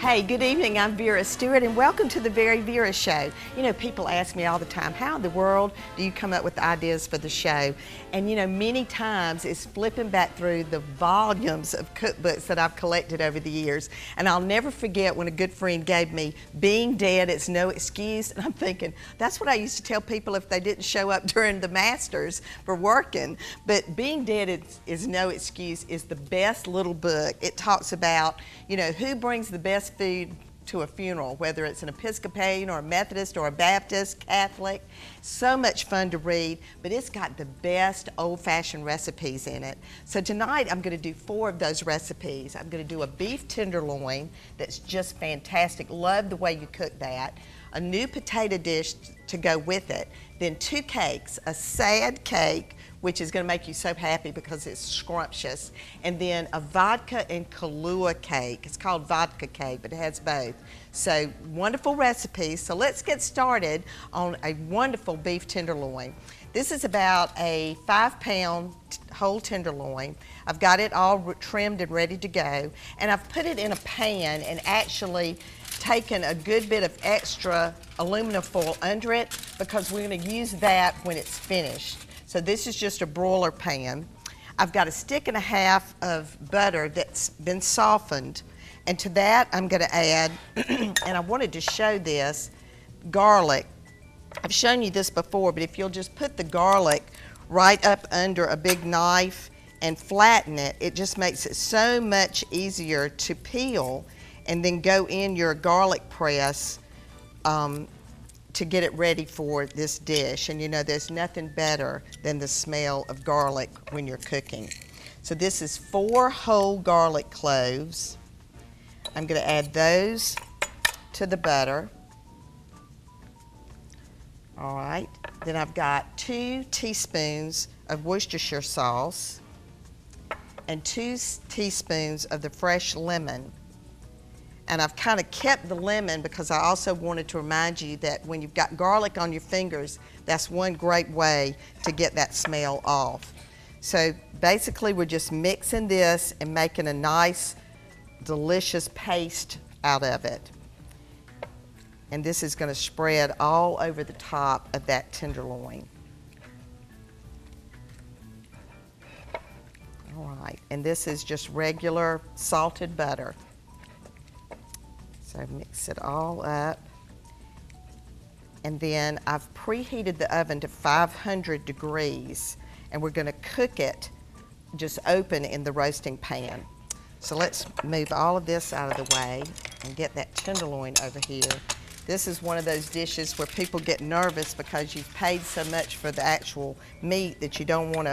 Hey, good evening. I'm Vera Stewart, and welcome to the VeryVera Show. You know, people ask me all the time, how in the world do you come up with ideas for the show? And you know, many times it's flipping back through the volumes of cookbooks that I've collected over the years. And I'll never forget when a good friend gave me Being Dead, It's No Excuse. And I'm thinking, that's what I used to tell people if they didn't show up during the Masters for working. But Being Dead is No Excuse is the best little book. It talks about, you know, who brings the best food to a funeral, whether it's an Episcopalian or a Methodist or a Baptist, Catholic. So much fun to read, but it's got the best old-fashioned recipes in it. So tonight I'm going to do 4 of those recipes. I'm going to do a beef tenderloin that's just fantastic. Love the way you cook that. A new potato dish to go with it. Then 2 cakes, a sad cake, which is going to make you so happy because it's scrumptious, and then a vodka and Kahlua cake. It's called Vodka Cake, but it has both. So wonderful recipes. So let's get started on a wonderful beef tenderloin. This is about a 5-pound whole tenderloin. I've got it all trimmed and ready to go, and I've put it in a pan and actually taken a good bit of extra aluminum foil under it because we're going to use that when it's finished. So this is just a broiler pan. I've got a 1.5 sticks of butter that's been softened, and to that I'm going to add, and I wanted to show this, garlic. I've shown you this before, but if you'll just put the garlic right up under a big knife and flatten it, it just makes it so much easier to peel and then go in your garlic press to get it ready for this dish. And you know, there's nothing better than the smell of garlic when you're cooking. So this is 4 whole garlic cloves. I'm going to add those to the butter. All right, then I've got 2 teaspoons of Worcestershire sauce and 2 teaspoons of the fresh lemon. And I've kind of kept the lemon because I also wanted to remind you that when you've got garlic on your fingers, that's one great way to get that smell off. So basically we're just mixing this and making a nice, delicious paste out of it. And this is going to spread all over the top of that tenderloin. All right, and this is just regular salted butter. So mix it all up. And then I've preheated the oven to 500 degrees, and we're going to cook it just open in the roasting pan. So let's move all of this out of the way and get that tenderloin over here. This is one of those dishes where people get nervous because you've paid so much for the actual meat that you don't want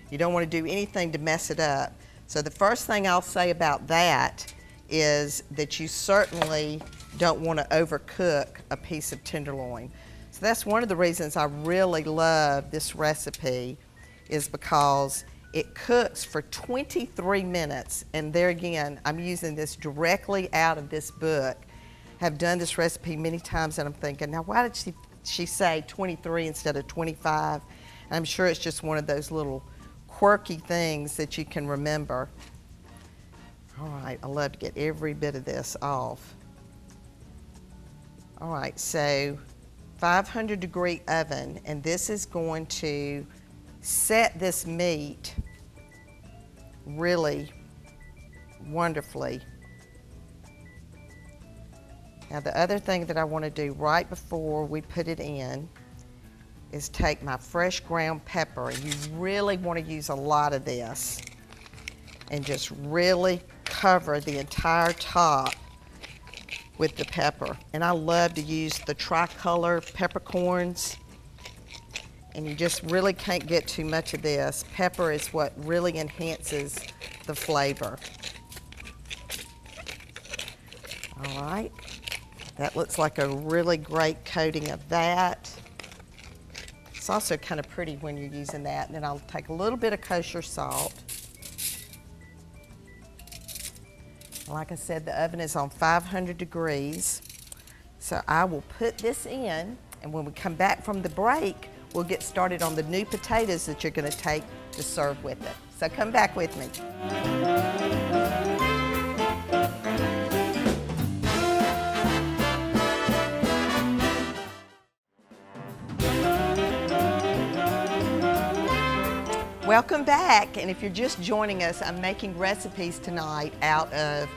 to do anything to mess it up. So the first thing I'll say about that is that you certainly don't want to overcook a piece of tenderloin. So that's one of the reasons I really love this recipe, is because it cooks for 23 minutes. And there again, I'm using this directly out of this book. Have done this recipe many times, and I'm thinking, now why did she say 23 instead of 25? And I'm sure it's just one of those little quirky things that you can remember. All right, I love to get every bit of this off. All right, so 500 degree oven, and this is going to set this meat really wonderfully. Now the other thing that I want to do right before we put it in is take my fresh ground pepper, and you really want to use a lot of this, and just really cover the entire top with the pepper. And I love to use the tricolor peppercorns, and you just really can't get too much of this. Pepper is what really enhances the flavor. All right, that looks like a really great coating of that. It's also kind of pretty when you're using that. And then I'll take a little bit of kosher salt. Like I said, the oven is on 500 degrees. So I will put this in, and when we come back from the break, we'll get started on the new potatoes that you're going to take to serve with it. So come back with me. Welcome back, and if you're just joining us, I'm making recipes tonight out of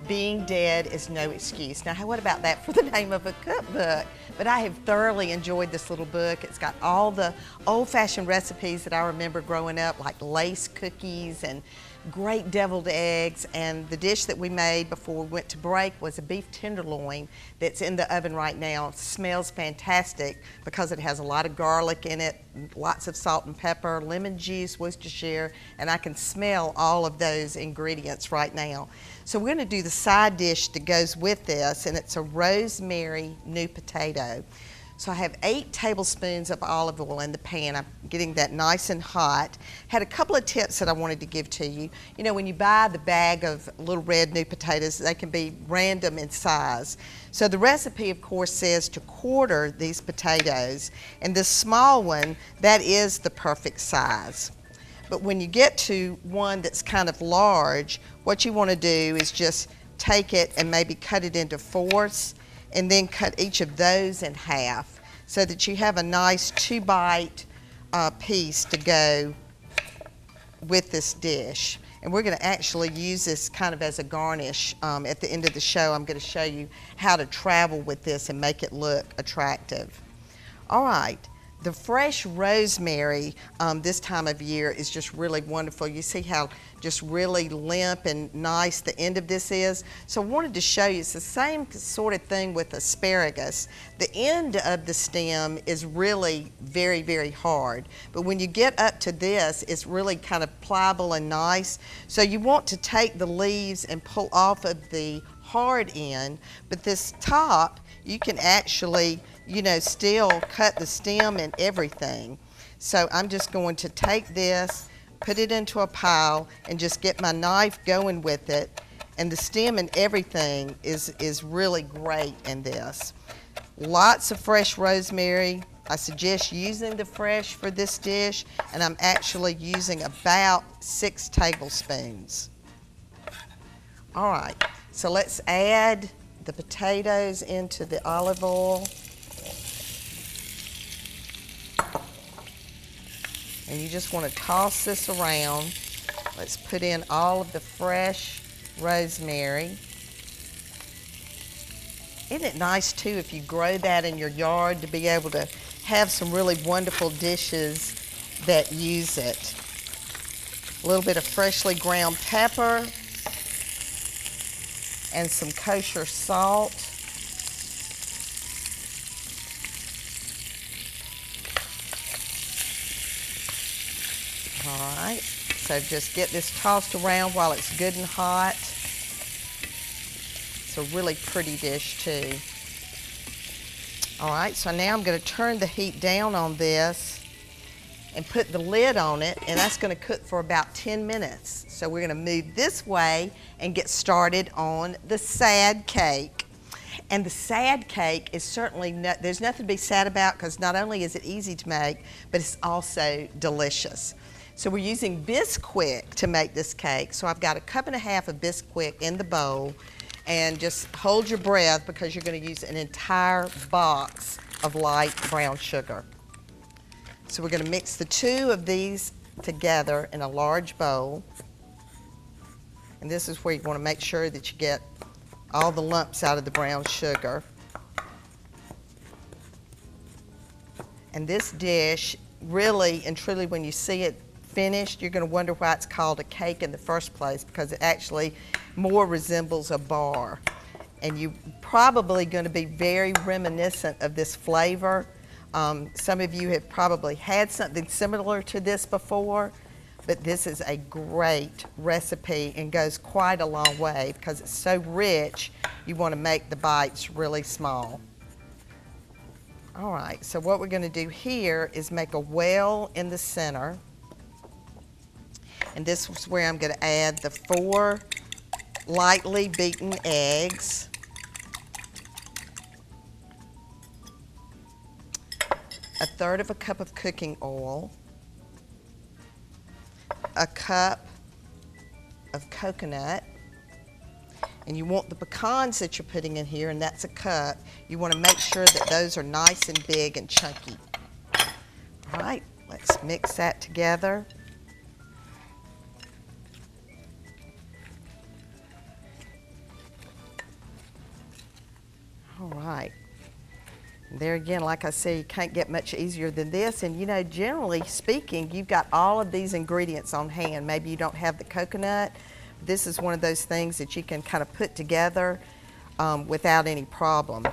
Being Dead is No Excuse. Now, what about that for the name of a cookbook? But I have thoroughly enjoyed this little book. It's got all the old-fashioned recipes that I remember growing up, like lace cookies and great deviled eggs, and the dish that we made before we went to break was a beef tenderloin that's in the oven right now. It smells fantastic because it has a lot of garlic in it, lots of salt and pepper, lemon juice, Worcestershire, and I can smell all of those ingredients right now. So we're going to do the side dish that goes with this, and it's a Rosemary New Potato. So I have 8 tablespoons of olive oil in the pan. I'm getting that nice and hot. Had a couple of tips that I wanted to give to you. You know, when you buy the bag of little red new potatoes, they can be random in size. So the recipe, of course, says to quarter these potatoes, and this small one, that is the perfect size. But when you get to one that's kind of large, what you want to do is just take it and maybe cut it into 4ths, and then cut each of those in half so that you have a nice 2-bite piece to go with this dish. And we're going to actually use this kind of as a garnish. At the end of the show, I'm going to show you how to travel with this and make it look attractive. All right. The fresh rosemary this time of year is just really wonderful. You see how just really limp and nice the end of this is? So I wanted to show you, it's the same sort of thing with asparagus. The end of the stem is really very, very hard. But when you get up to this, it's really kind of pliable and nice. So you want to take the leaves and pull off of the hard end, but this top, you can actually, you know, still cut the stem and everything. So I'm just going to take this, put it into a pile, and just get my knife going with it. And the stem and everything is really great in this. Lots of fresh rosemary. I suggest using the fresh for this dish, and I'm actually using about 6 tablespoons. All right, so let's add the potatoes into the olive oil. And you just want to toss this around. Let's put in all of the fresh rosemary. Isn't it nice too if you grow that in your yard to be able to have some really wonderful dishes that use it. A little bit of freshly ground pepper and some kosher salt. All right, so just get this tossed around while it's good and hot. It's a really pretty dish too. All right, so now I'm going to turn the heat down on this and put the lid on it, and that's going to cook for about 10 minutes. So we're going to move this way and get started on the sad cake. And the sad cake is certainly, there's nothing to be sad about, because not only is it easy to make, but it's also delicious. So we're using Bisquick to make this cake. So I've got a 1.5 cups of Bisquick in the bowl, and just hold your breath because you're going to use an entire box of light brown sugar. So we're going to mix the 2 of these together in a large bowl. And this is where you want to make sure that you get all the lumps out of the brown sugar. And this dish, really and truly, when you see it finished, you're going to wonder why it's called a cake in the first place, because it actually more resembles a bar. And you're probably going to be very reminiscent of this flavor. Some of you have probably had something similar to this before, but this is a great recipe and goes quite a long way because it's so rich, you want to make the bites really small. All right, so what we're going to do here is make a well in the center. And this is where I'm going to add the 4 lightly beaten eggs. A 1/3 cup of cooking oil, a cup of coconut, and you want the pecans that you're putting in here, and that's a cup. You want to make sure that those are nice and big and chunky. All right, let's mix that together. All right. There again, like I said, you can't get much easier than this. And you know, generally speaking, you've got all of these ingredients on hand. Maybe you don't have the coconut. This is one of those things that you can kind of put together without any problem.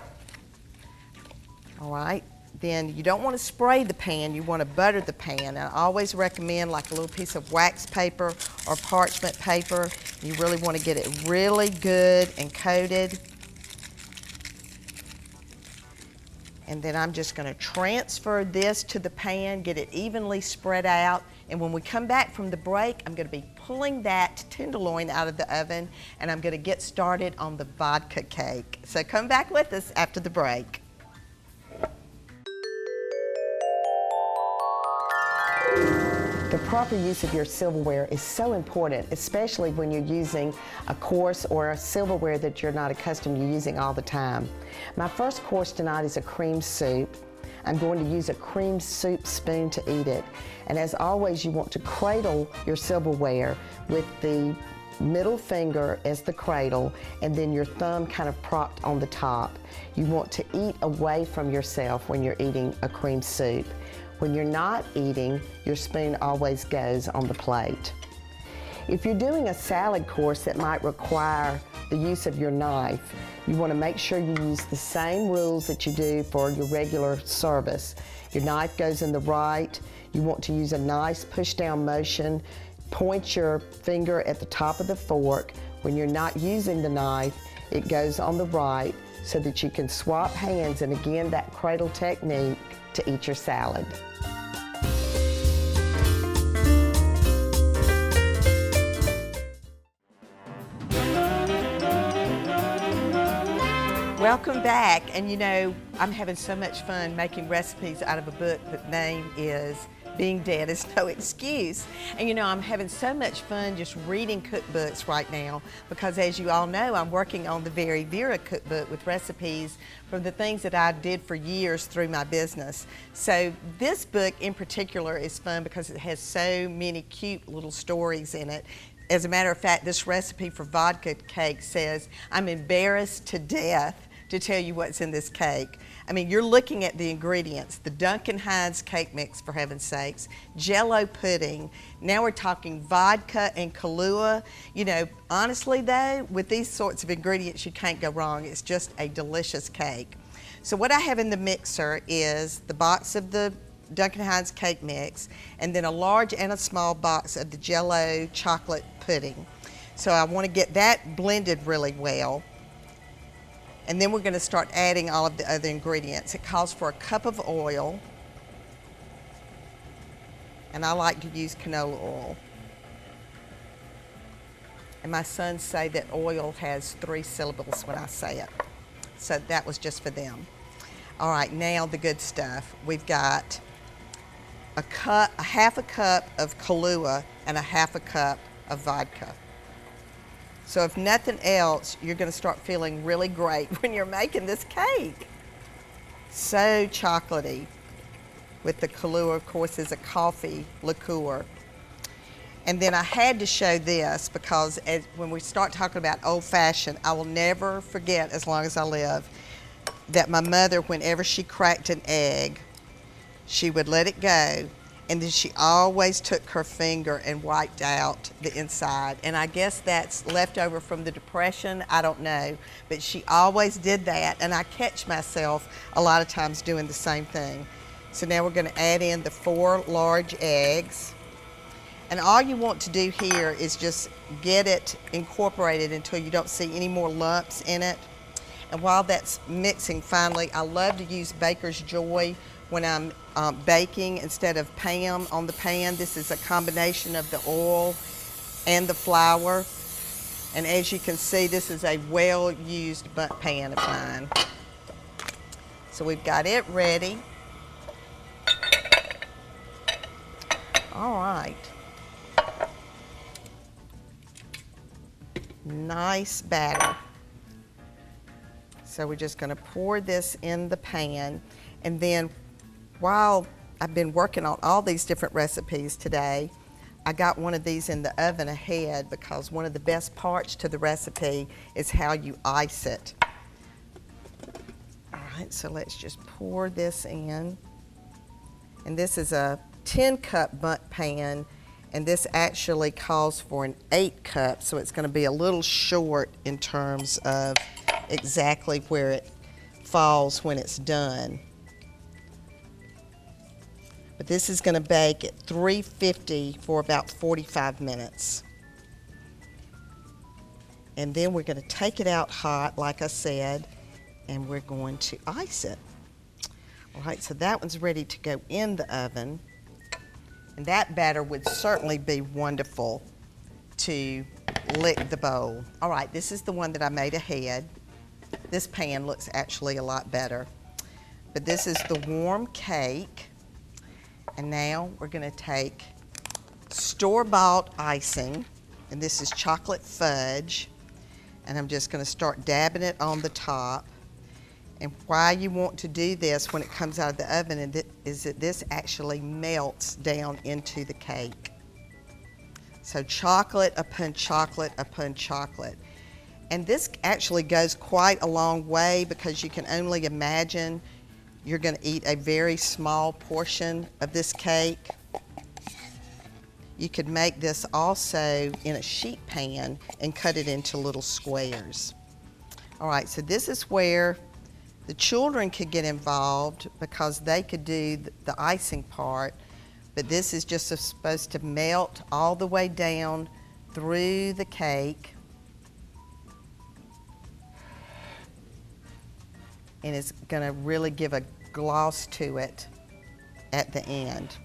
All right. Then you don't want to spray the pan, you want to butter the pan. And I always recommend like a little piece of wax paper or parchment paper. You really want to get it really good and coated. And then I'm just going to transfer this to the pan, get it evenly spread out. And when we come back from the break, I'm going to be pulling that tenderloin out of the oven, and I'm going to get started on the vodka cake. So come back with us after the break. The proper use of your silverware is so important, especially when you're using a course or a silverware that you're not accustomed to using all the time. My first course tonight is a cream soup. I'm going to use a cream soup spoon to eat it. And as always, you want to cradle your silverware with the middle finger as the cradle and then your thumb kind of propped on the top. You want to eat away from yourself when you're eating a cream soup. When you're not eating, your spoon always goes on the plate. If you're doing a salad course that might require the use of your knife, you want to make sure you use the same rules that you do for your regular service. Your knife goes in the right. You want to use a nice push-down motion. Point your finger at the top of the fork. When you're not using the knife, it goes on the right so that you can swap hands, and again, that cradle technique to eat your salad. Welcome back, and you know, I'm having so much fun making recipes out of a book that name is Being Dead is No Excuse. And you know, I'm having so much fun just reading cookbooks right now because, as you all know, I'm working on the VeryVera cookbook with recipes from the things that I did for years through my business. So this book in particular is fun because it has so many cute little stories in it. As a matter of fact, this recipe for vodka cake says, "I'm embarrassed to death to tell you what's in this cake." I mean, you're looking at the ingredients, the Duncan Hines cake mix, for heaven's sakes, Jell-O pudding. Now we're talking vodka and Kahlua. You know, honestly though, with these sorts of ingredients, you can't go wrong. It's just a delicious cake. So what I have in the mixer is the box of the Duncan Hines cake mix, and then a large and a small box of the Jell-O chocolate pudding. So I want to get that blended really well. And then we're going to start adding all of the other ingredients. It calls for a cup of oil, and I like to use canola oil. And my sons say that oil has 3 syllables when I say it. So that was just for them. All right, now the good stuff. We've got a half a cup of Kahlua and a half a cup of vodka. So if nothing else, you're going to start feeling really great when you're making this cake. So chocolatey. With the Kahlua, of course, is a coffee liqueur. And then I had to show this because when we start talking about old-fashioned, I will never forget, as long as I live, that my mother, whenever she cracked an egg, she would let it go, and then she always took her finger and wiped out the inside. And I guess that's left over from the Depression, I don't know. But she always did that, and I catch myself a lot of times doing the same thing. So now we're going to add in the 4 large eggs. And all you want to do here is just get it incorporated until you don't see any more lumps in it. And while that's mixing finely, I love to use Baker's Joy when I'm baking instead of Pam on the pan. This is a combination of the oil and the flour. And as you can see, this is a well-used bundt pan of mine. So we've got it ready. All right. Nice batter. So we're just going to pour this in the pan, and then while I've been working on all these different recipes today, I got one of these in the oven ahead because one of the best parts to the recipe is how you ice it. right, so let's just pour this in. And this is a 10-cup bundt pan, and this actually calls for an 8-cup, so it's going to be a little short in terms of exactly where it falls when it's done. But this is going to bake at 350 for about 45 minutes. And then we're going to take it out hot, like I said, and we're going to ice it. All right, so that one's ready to go in the oven. And that batter would certainly be wonderful to lick the bowl. All right, this is the one that I made ahead. This pan looks actually a lot better. But this is the warm cake. And now we're going to take store-bought icing, and this is chocolate fudge. And I'm just going to start dabbing it on the top. And why you want to do this when it comes out of the oven is that this actually melts down into the cake. So chocolate upon chocolate upon chocolate. And this actually goes quite a long way, because you can only imagine you're going to eat a very small portion of this cake. You could make this also in a sheet pan and cut it into little squares. All right, so this is where the children could get involved, because they could do the icing part, but this is just supposed to melt all the way down through the cake. And it's going to really give a gloss to it at the end.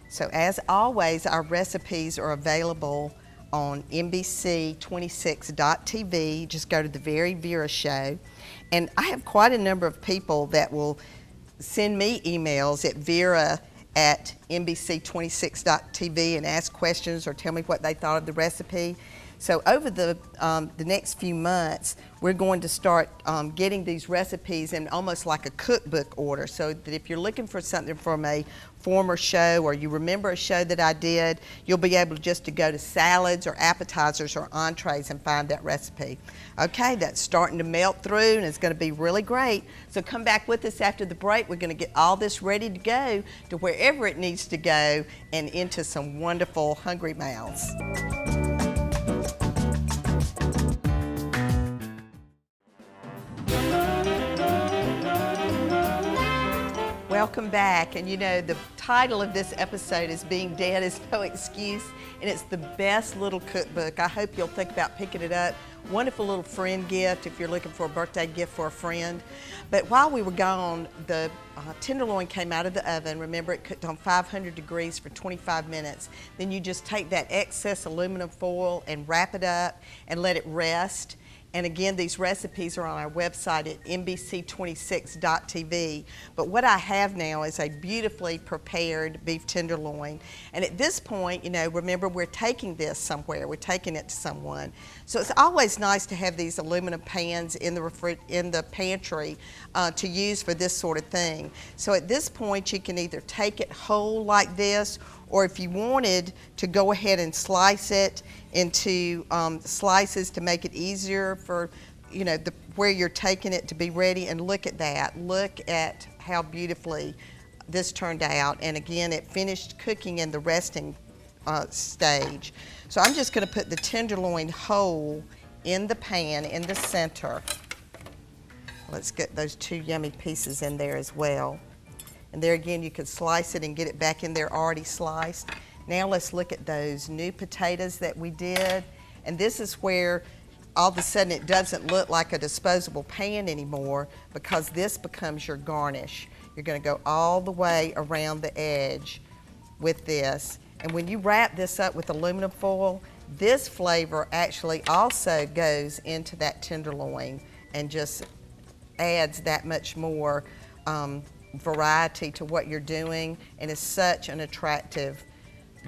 So as always, our recipes are available on NBC26.tv. Just go to the VeryVera show. And I have quite a number of people that will send me emails at vera@NBC26.tv and ask questions or tell me what they thought of the recipe. So over the next few months, we're going to start getting these recipes in almost like a cookbook order, so that if you're looking for something from a former show, or you remember a show that I did, you'll be able just to go to salads or appetizers or entrees and find that recipe. Okay, that's starting to melt through, and it's going to be really great. So come back with us after the break. We're going to get all this ready to go to wherever it needs to go and into some wonderful hungry mouths. Welcome back, and you know the title of this episode is Being Dead is No Excuse, and it's the best little cookbook. I hope you'll think about picking it up. Wonderful little friend gift if you're looking for a birthday gift for a friend. But while we were gone, the tenderloin came out of the oven. Remember, it cooked on 500 degrees for 25 minutes. Then you just take that excess aluminum foil and wrap it up and let it rest. And again, these recipes are on our website at NBC26.tv. But what I have now is a beautifully prepared beef tenderloin. And at this point, you know, remember, we're taking this somewhere. We're taking it to someone. So it's always nice to have these aluminum pans in the pantry to use for this sort of thing. So at this point, you can either take it whole like this, or if you wanted to go ahead and slice it into slices to make it easier for, you know, where you're taking it to be ready. And look at that. Look at how beautifully this turned out. And again, it finished cooking in the resting stage. So I'm just going to put the tenderloin whole in the pan in the center. Let's get those two yummy pieces in there as well. And there again, you could slice it and get it back in there already sliced. Now let's look at those new potatoes that we did. And this is where all of a sudden it doesn't look like a disposable pan anymore, because this becomes your garnish. You're going to go all the way around the edge with this. And when you wrap this up with aluminum foil, this flavor actually also goes into that tenderloin and just adds that much more variety to what you're doing, and is such an attractive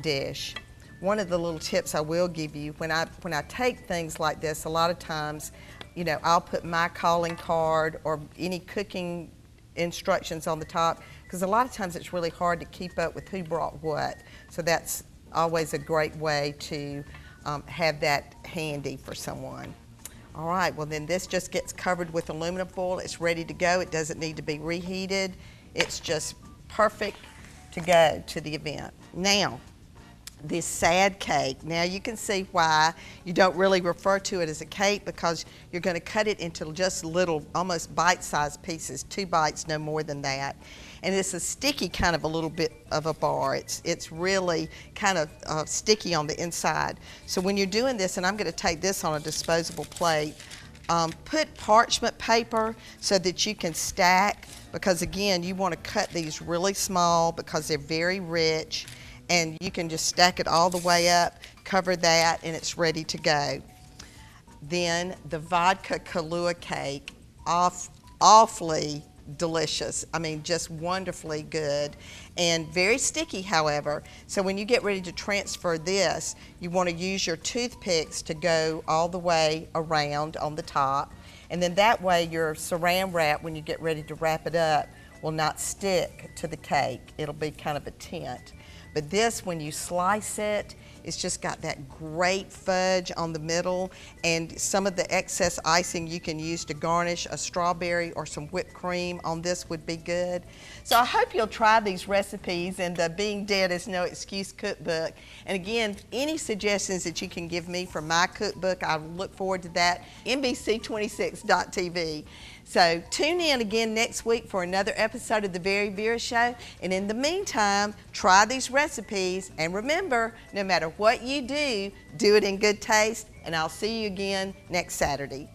dish. One of the little tips I will give you, when I take things like this, a lot of times, you know, I'll put my calling card or any cooking instructions on the top, because a lot of times it's really hard to keep up with who brought what. So that's always a great way to have that handy for someone. All right, well then this just gets covered with aluminum foil. It's ready to go. It doesn't need to be reheated. It's just perfect to go to the event. Now, this sad cake. Now you can see why you don't really refer to it as a cake, because you're going to cut it into just little, almost bite-sized pieces, 2 bites, no more than that. And it's a sticky kind of a little bit of a bar. It's really kind of sticky on the inside. So when you're doing this, and I'm going to take this on a disposable plate, put parchment paper so that you can stack, because again, you want to cut these really small because they're very rich. And you can just stack it all the way up, cover that, and it's ready to go. Then the vodka cake, awfully delicious. I mean, just wonderfully good and very sticky, however. So when you get ready to transfer this, you want to use your toothpicks to go all the way around on the top. And then that way your saran wrap, when you get ready to wrap it up, will not stick to the cake. It'll be kind of a tint. But this, when you slice it, it's just got that great fudge on the middle, and some of the excess icing you can use to garnish a strawberry or some whipped cream on this would be good. So I hope you'll try these recipes in the Being Dead is No Excuse cookbook. And again, any suggestions that you can give me for my cookbook, I look forward to that. NBC26.tv. So tune in again next week for another episode of the VeryVera Show. And in the meantime, try these recipes. And remember, no matter what you do it in good taste. And I'll see you again next Saturday.